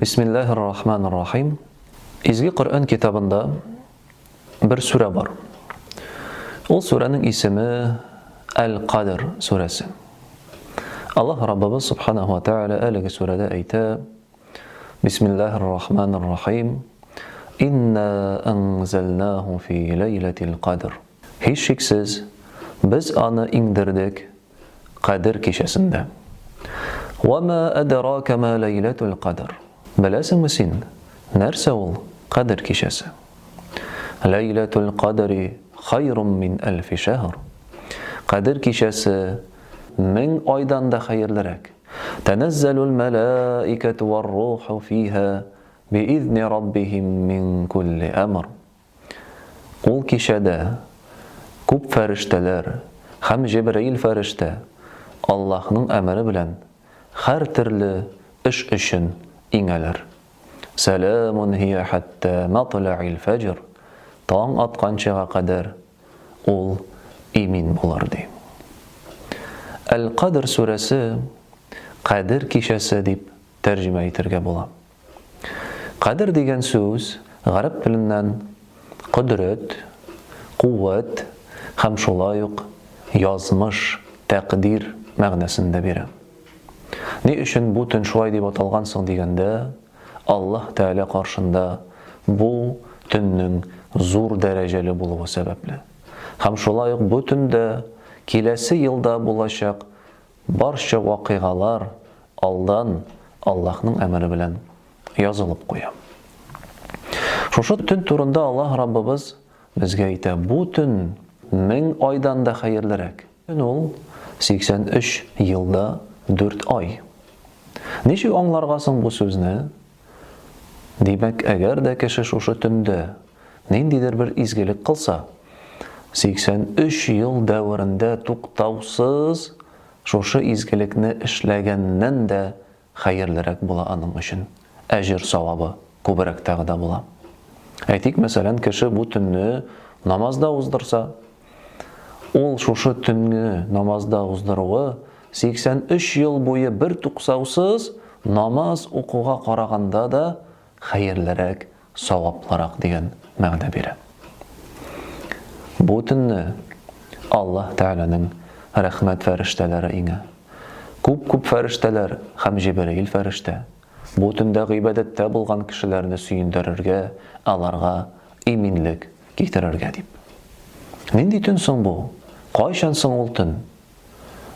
Bismillahirrahmanirrahim. Изги Qur'on kitabında bir sure var. O surenin ismi El-Qadr suresi. Allah Rabbimiz Subhanahu ve Teala әлеге surede ayta: Bismillahirrahmanirrahim. İnna anzalnahu fi leyletil qadr. Hiç şüphesiz biz onu indirdik Kadir kişisinde. Ve ma adraka ma leyletul qadr. Bilesin misin? Nerse ol Kadir kişisi? Leyletul qadri hayrun min elfi şehr. Kadir kişisi min aydan da hayırlırek. Tenezzelul melaiketu ve ruhu fiha biizni rabbihim min kulli emr. Ol kişide küp ferişteler, hem Cibril ferişte Allah'ın emri bilen her türlü iş için ineler. Selamun hiye hatta matla'il fecr. Taң atqançağa kadar ol imin bulardı. El-Qadr suresi Kadir kişisi deyip tercüme etirge bolam. Kadir degen söz Arap tilinden kudret, kuvvet, hem şolayık yazmış, takdir ma'nosida beri. Ne üçün bu tün şolay deb atalgansın degende Allah Teala karşında bu tünün zor dereceli buluğu sebepli. Hem şolayık bu tünde kelesi yılda bulacak barcha vakigalar aldan Allah'ın emri bilen yazılıp koyam. Şoşu tün turunda Allah Rabbimiz bizge ayta: bu tün min aydan da hayırlırek. Ol 83 yılda 4 ay. Neçe anlargasın bu sözünü? Demek eğer de kişi şoşu tünde nendidir bir izgilik kılsa, 83 yıl davrında tuktavsız şoşu izgilikni işlegenden de hayırlırek bula anın için. Ecir savabı kubrak tağda bula. Aytik mesela kişi bu tünni namazda uzdırsa, ol şoşu tünni namazda uzdırığı 83 yıl boyu bir tuksavsız namaz okuğa qaraganda da hayırlırek, savaplaraq degan ma'na beri. Bu tünni Allah Teala'nın rahmet ferişteleri inge. Küp ferişteler hem Cibril ferişte. Bu tünde ibadette bulgan kişilerini süyündürürge, alarga iminlik getirirge deyip. Nendi tünsün bu? Qayşansın ol tün?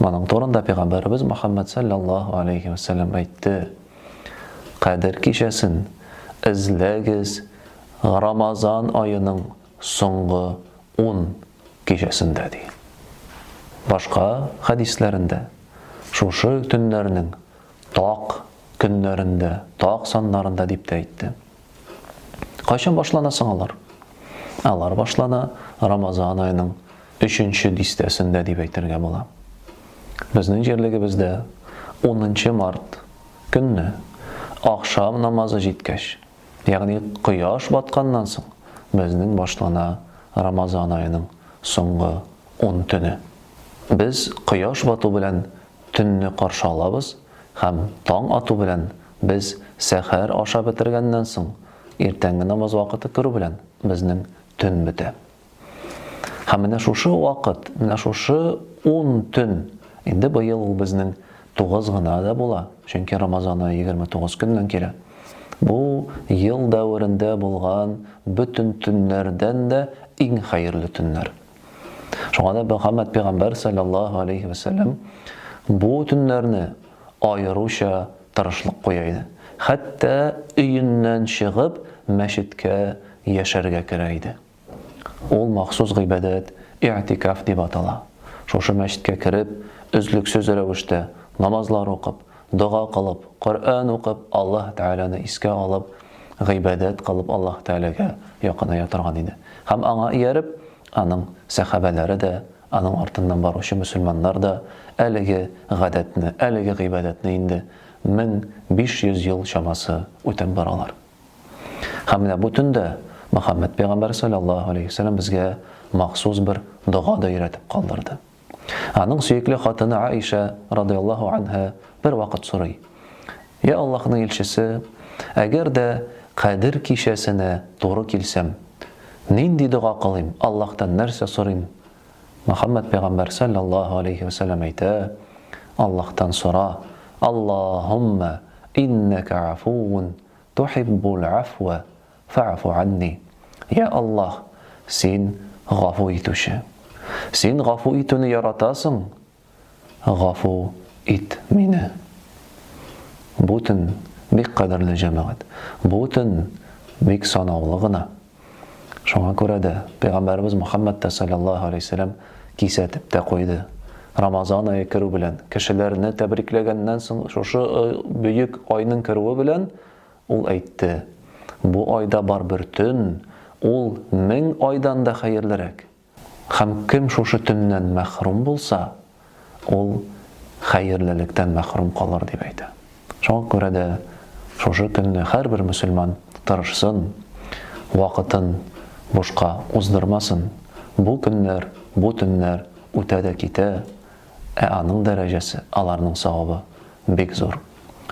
Manın torunda Peygamberimiz Muhammed sallallahu aleyhi ve sellem aytdı: Kadir kişesin izlegiz Ramazan ayının songu 10 kişesinde deyil. Başka hadislerinde şoşu tünlerinin taq günlerinde, taq sanlarında deyip de aytdı. Kaçan başlanasın alar? Alar başlana Ramazan ayının 3. distesinde deyip aytırga bolam. Bizning yerligimizde 10 mart günü akşam namazı jitkeş, yani quyosh batqandan soň bizning başlana Ramazan ayının songu 10 tünü. Biz quyosh batu bilen tünni qarşı alabız, hem taң atu bilen biz sahar aşa bitirgenden soň ertängi namaz wagty kiri bilen bizning tün bite. Hem mine şoşu wagt, mine şoşu 10 tün. Endi bu yıl bizning 9 gına da bola. Çünkü Ramazan ayı 29 günden kere. Bu yıl davrında bulgan bütün tünlerden de en hayırlı tünler. Şoňa da Muhammed Peygamber sallallahu aleyhi ve sellem bu tünlerini ayıruşa tırışlık koyaydı. Hatta üyünden çıkıp meşitke yaşarga kiraydı. Ol mahsus ibadet, i'tikaf deb atala. Şoşu meşitke kirip, üzlüksüz rewişde namazlar okup, dua kılıp, Kur'an okup, Allah Teala'nı iske alıp, ibadet kılıp Allah Teala'ga yakına yatırgan idi. Hem ana yerip, anın sahabeleri de аның артыннан баручы мөселманнар да әлеге гадәтне, әлеге гыйбадәтне инде 1500 ел чамасы үтеп баралар. Һәм менә бу төндә Мөхәммәд пәйгамбәр саллаллаһу алейхи ва саллям безгә махсус бер дуга да өйрәтеп калдырды. Аның сөекле хатыны Аиша радиллаһу анха бер вакыт сорый: "Я Аллаһның илчесе, әгәр дә Кадир кичәсенә туры килсәм, нинди дуга кылыйм, Аллаһтан нәрсә сорыйм?" Мөхәммәд пәйгамбәр саллаллаһу алейхи ва саллям әйтә: "Аллаһтан сора: Аллаһумма иннака афуун тухиббул афва фаъфу анни." Я Аллаһ, син гафу итүче. Син гафу итүне яратасың. Гафу ит мине. Бу төн бик кадерле җәмәгать. Бу төн бик санаулы гына. Шуңа күрә дә Пәйгамбәрбез Мөхәммәд саллаллаһу алейхи ва саллям кисәтеп тә куйды. Рамазан ае керү белән, кешеләрне тәбрикләгәннән соң шушы бөек айның керүе белән ул әйтте: "Бу айда бар бер төн, ул 1000 айдан да хәерлерәк. Һәм кем шушы төннән мәхрүм булса, ул хәерлелектән мәхрүм калыр" дип әйтә. Шуңа күрә дә шушы көнне һәрбер мөселман тырышсын, вакытын бушка уздырмасын. Бу көннәр, бу төннәр үтә дә китә, аның дәрәҗәсе, аларның савабы бик зур.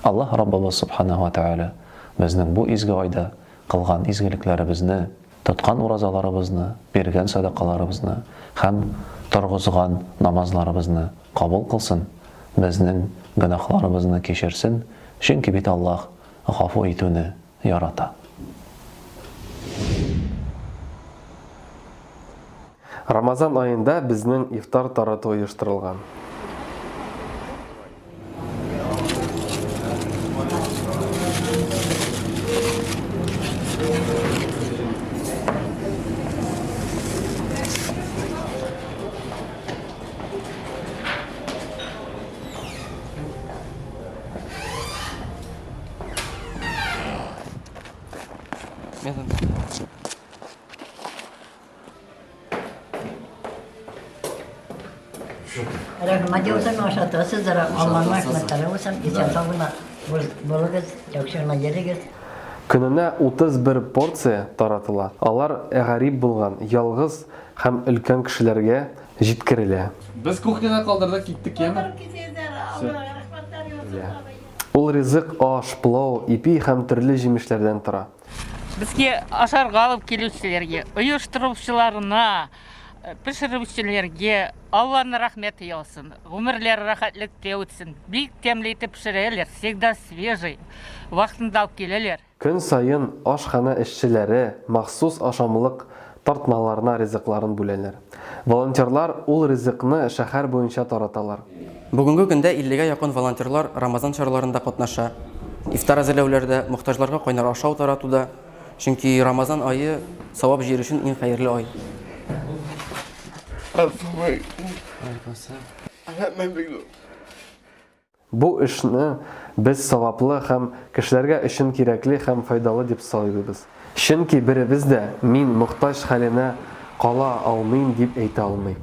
Аллаһ Раббыбыз субханаһу ва тааля безнең бу изге айда кылган изгелекләребезне, тоткан уразаларыбызны, биргән садакаларыбызны һәм торгызган намазларыбызны кабул кылсын, безнең гөнаһларыбызны кечерсен, чөнки бит Аллаһ гафу итүне ярата. Рамазан айында безнең ифтар тарату оештырылган. Rahmat olsun aşağıda sizlere Allah'ın rahmetleri olsun. İçen sağlığına bulunuz, yakışırına geliniz. Көненә 31 порция таратыла. Алар гарип булган, ялгыз һәм өлкән кешеләргә җиткерелә. Без кухняда калдырдык, киттек яме. Ул ризык аш, плов, ипи һәм төрле җимешләрдән тора. Безгә ашарга алып килүчеләргә, оештыручыларына, пешерүчеләргә Аллаһның рәхмәте яусын. Гомерләре рәхәтлектә үтсен. Бик тәмле итеп пешерәләр, всегда свежий. Вакытында алып киләләр. Көн сайын ашхана эшчеләре махсус ашамлык тартмаларына ризыкларын бүләләр. Волонтерлар ул ризыкны шәһәр буенча тараталар. Бүгенге көндә 50-гә якын волонтерлар Рамазан чараларында катнаша. Ифтар әзерләүләрдә, мохтаҗларга кайнар ашау таратуда. Чөнки Рамазан айы савап җыер өчен иң хәерле ай. Бу эшне без саваплы һәм кешеләргә өчен кирәкле һәм файдалы дип саныйбыз. Чөнки беребез дә мин мохтаҗ хәленә кала алмыйм дип әйтә алмый.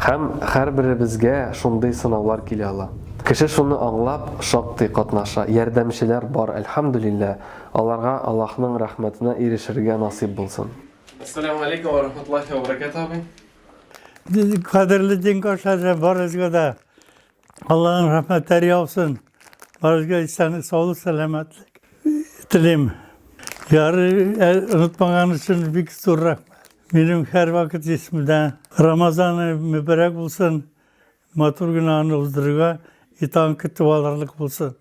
Һәм һәрберебезгә шундый сынаулар килә ала. Кеше шуны аңлап, шактый катнаша. Ярдәмчеләр бар, әлхәмдүлилләh. Аларга Аллаһның рәхмәтенә ирешергә насыйп булсын. Ассаламу алейкум ва рахматуллахи ва баракатуху. Kadirli din koşarsa barızga da Allah'ın rahmetleri yağsın. Barızga insanı sağlık selametlik dileyim. Yarı unutmayan için bir küsur rahmet. Benim her vakit ismimden Ramazan'ı mübarek bulsun. Matur günahını uzdurga itan kütüvalarlık bulsun.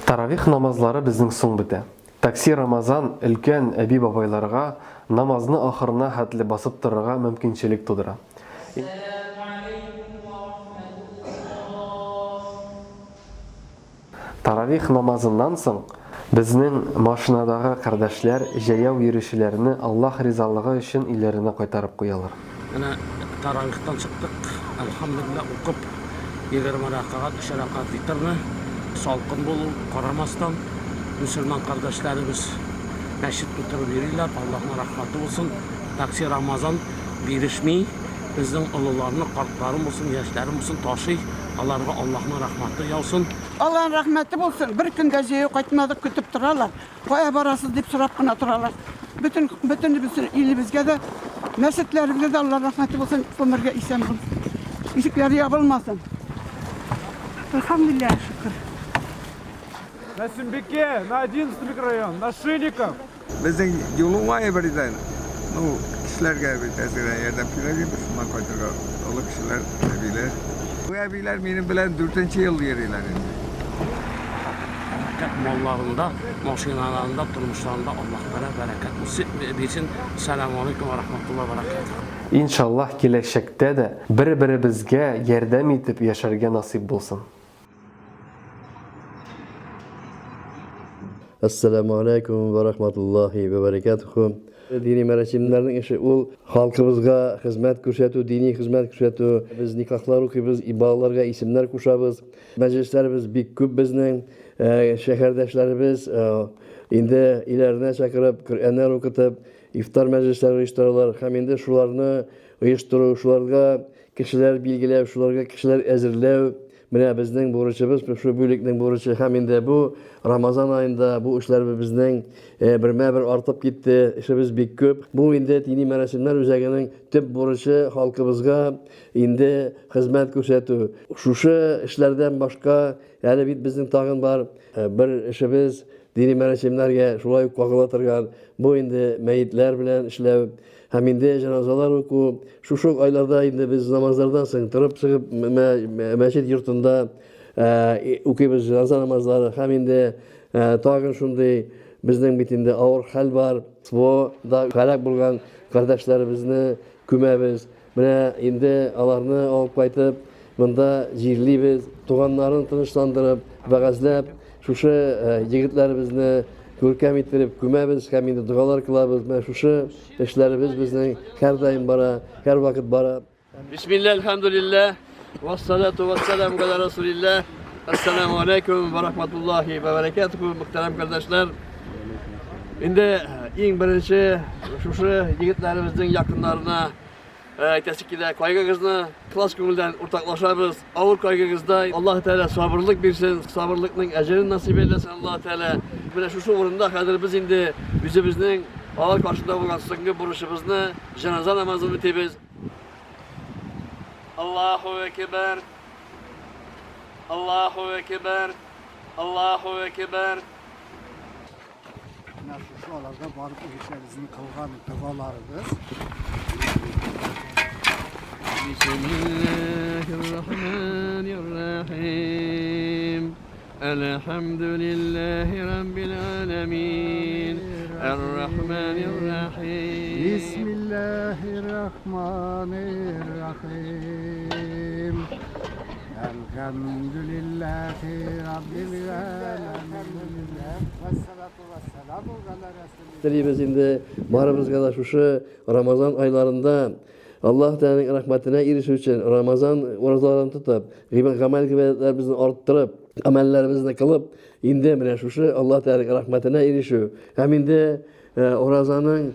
Таравих намазлары безнең соң бетә. Такси Рамазан өлкән әби бабайларга намазны ахырына хәтле басып торырга мөмкинчелек тудыра. Таравих намазыннан соң безнең машинадагы кардәшләр җәяү йөрүчеләрне Аллаһ ризалыгы өчен иләренә кайтарып куялар. Taravih'tan çıktık. Elhamdülillah okup 20 rakaat, 3 rakaat vitrni salkın bulup karamasdan Müslüman kardeşlerimiz meşrit götürüp verirler. Allah'ın rahmeti olsun. Taksi Ramazan birişmeyi bizden ulularını, kartlarım olsun, yaşlarım olsun taşı. Allah'ın rahmeti yağsın. Allah'ın rahmeti olsun. Bir gün geceye kaçmadık kütüp durarlar. Koya barasız deyip sırap kına durarlar. Bütün ilimizde de mescitlerimizde de Allah rahmeti olsun. Ömürge isem bulsun. İşikleri yapılmasın. Elhamdülillah şükür. На Симбике, на 11 микрорайон, на Шильников. Bizning yo'lun var ya birden. Ну, kişilerge bir tesire yardımcılar gibi Müslüman koyduğuolu kişiler eviler. Bu evler benim bilen 4. yıl yeriler. Mallarında, maşinalarında, durmuşlarında Allah'lara bereket versin. Selamun Aleyküm ve Rahmetullah ve Berekatuhu. İnşallah gelecekte de bir-birimizge yardım edip yaşarga nasip bulsun. Assalamu alaikum ve rahmatullahi ve berekatuhu. Dini merasimlerin işi ol halkımızga hizmet ko'rsatuv, dini hizmet ko'rsatuv. Biz nikahlar o'qiymiz, ibodalarga isimlar qo'shamiz. Majlislarimiz bek ko'p bizning shahardoshlarimiz endi ilarine chaqirib Qur'onlar o'qitib, iftor majlislari uyushtiradilar. Ham endi shularni uyushtiruv, shularga kishilar belgilab, shularga kishilar azirlav Mine bizning burchimiz, shu bo'likning burchi ham endi bu Ramazon oyida bu ishlar bizning birma-bir ortib ketdi. İşimiz bek ko'p. Bu endi diniy marasimlar o'zagining tub burchi xalqimizga endi xizmat ko'rsatuv. Shu ishlardan boshqa yana bizning tag'in bor bir ishimiz diniy marasimlarga shulay qo'g'iltirgan. Bu endi mayitlar bilan ishlav Hem indi cenazalar oku, şu aylarda indi biz namazlardan so'ng turib chiqib masjid yurtunda o'qiymiz cenaza namazlari. Hem indi tag'in shunday bizning bitinde ağır hal var. Bu da halak bo'lgan qardoshlarimizni ko'maymiz. Mana endi ularni olib qaytib, bunda jirliymiz, tuğanlarını tinchlantirib, bag'azlab, shu yigitlarimizni ko'rkam ettirib, ko'maymiz, ham endi duolar qilamiz. Mana shu ishlarimiz bizning har doim bora, har vaqt bora. Bismillah, elhamdülillah. Vessalatu vesselamu ala Resulillah. Esselamu aleyküm ve rahmetullahi ve berekatuhu. Muhterem kardeşler. Şimdi en birinci şu yigitlerimizin yakınlarına teşekkürler. Kaygınızla klas gönülden ortaklaşabiliriz. Ağır kaygınızda Allah Teala sabırlık versin. Sabırlıkның ecrini nasip eylesin Allah Teala. Böyle şu uğrunda kadir biz indi yüzümüzün Allah karşısında olan sıngı buruşumuzni cenaze namazını bitiriz. Allahu Ekber. Allahu Ekber. Allahu Ekber. Şu alarda barıp işlerimizin kılgan dualarımız. Bismillahirrahmanirrahim. Elhamdülillahi Rabbil alemin. Errahmanirrahim. Bismillahirrahmanirrahim. Elhamdülillahi Rabbil alemin. Vessalatu vesselamu ala Resulillah. Biz indi barımızga da şu Ramazan aylarında Allah Teala'nın rahmetine erişiş için Ramazan oruçlarını tutup, amel ibadetlerimizni arttırıp, amellerimizni kılıp, indi mine şu Allah Teala'nın rahmetine erişiyor. Hem indi orazanın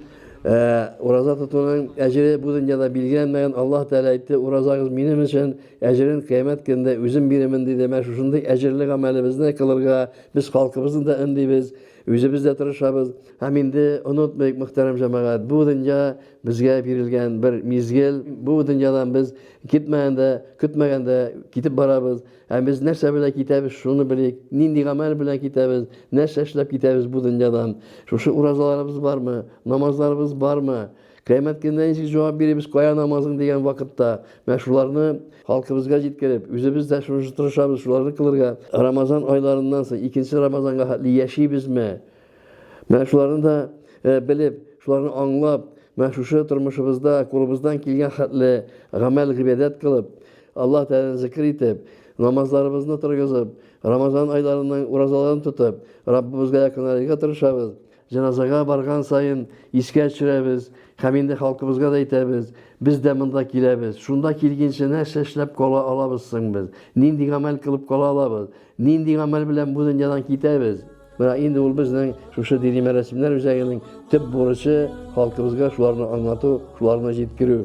oraza tutunun ecri bu dünyada bilgilenmeyen Allah Teala etti. Orazağız benim için ecrin kıyamet günde üzüm biriminde demek şuşunda ecirlik amelimizni kılırga biz halkımızın da öndeyiz. Üzümüzde tırışabız. Hem indi unutmayık muhterem cemaat. Bu dünya bizge verilgen bir mizgil. Bu dünyadan biz gitmeyende, kütmegende gidip barabız. Hem biz nerse bile gitabız şunu bilik. Nindi amel bile gitabız. Nerse işlep gitabız bu dünyadan. Şu urazalarımız var mı? Namazlarımız var mı? Kıyamet gününden hiç cevap verimiz koya namazın degen vakitte. Meşrularını halkımızga yetkirip, üzümüzde şunu tırışabız, şularını kılırga. Ramazan aylarından sonra ikinci Ramazan'a hatli yaşayız mı? Meşrularını da bilip, şularını anlap, meşruşu turmuşumuzda, kolumuzdan kelgen hatli amel ibadet kılıp, Allah Teala'nı zikir etip, namazlarımızı turguzip, Ramazan aylarından urazalarını tutup, Rabbimizga yakınlarga tırışabız. җаназага барган сайын искә төшерәбез, һәм инде халкыбызга да әйтәбез, без дә монда киләбез. Шунда килгәнче нәрсә эшләп кала алабыз соң без? Нинди гамәл кылып кала алабыз? Нинди гамәл белән бу дөньядан китәбез? Менә инде ул безнең шушы дини мәрәсемнәр үзәгенең төп бурычы халкыбызга шуларны аңлату, шуларны җиткерү.